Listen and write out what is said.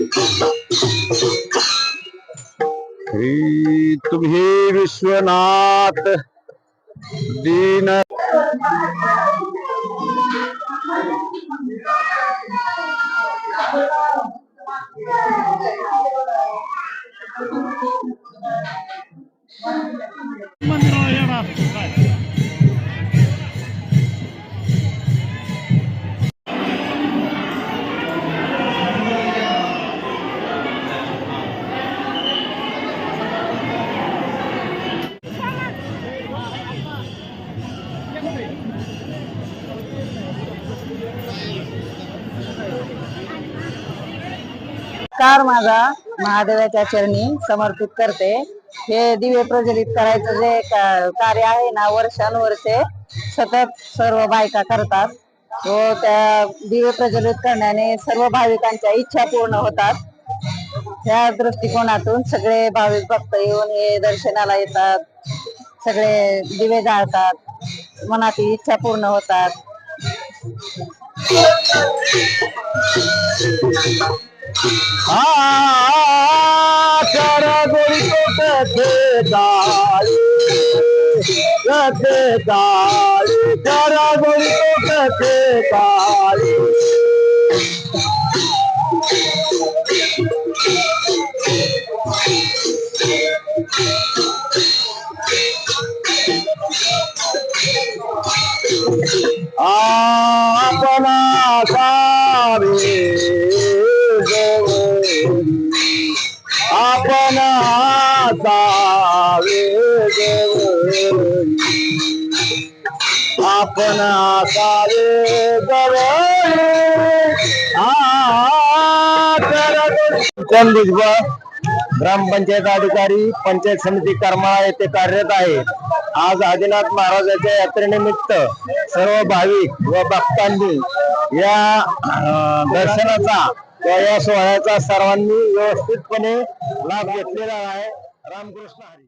श्री तुम्ही विश्वनाथ दीन कार माझा महादेवाच्या चरणी समर्पित करते। हे दिवे प्रज्वलित करायचं जे कार्य आहे ना, वर्षानुवर्षे सतत सर्व बायका करतात व त्या दिवे प्रज्वलित करण्याने सर्व भाविकांच्या इच्छा पूर्ण होतात। त्या दृष्टिकोनातून सगळे भाविक भक्त येऊन हे दर्शनाला येतात, सगळे दिवे जाळतात, मनातील इच्छा पूर्ण होतात। आपना सावे आपना सावे आपना सावे ग्रामपंचायत अधिकारी पंचायत समिती करमाळा येथे कार्यरत आहे। आज आदिनाथ महाराजांच्या यात्रेनिमित्त सर्व भाविक व भक्तांनी या दर्शनाचा व या सोहळ्याचा सर्वांनी व्यवस्थितपणे लाभ घेतलेला आहे। रामकृष्ण हरी।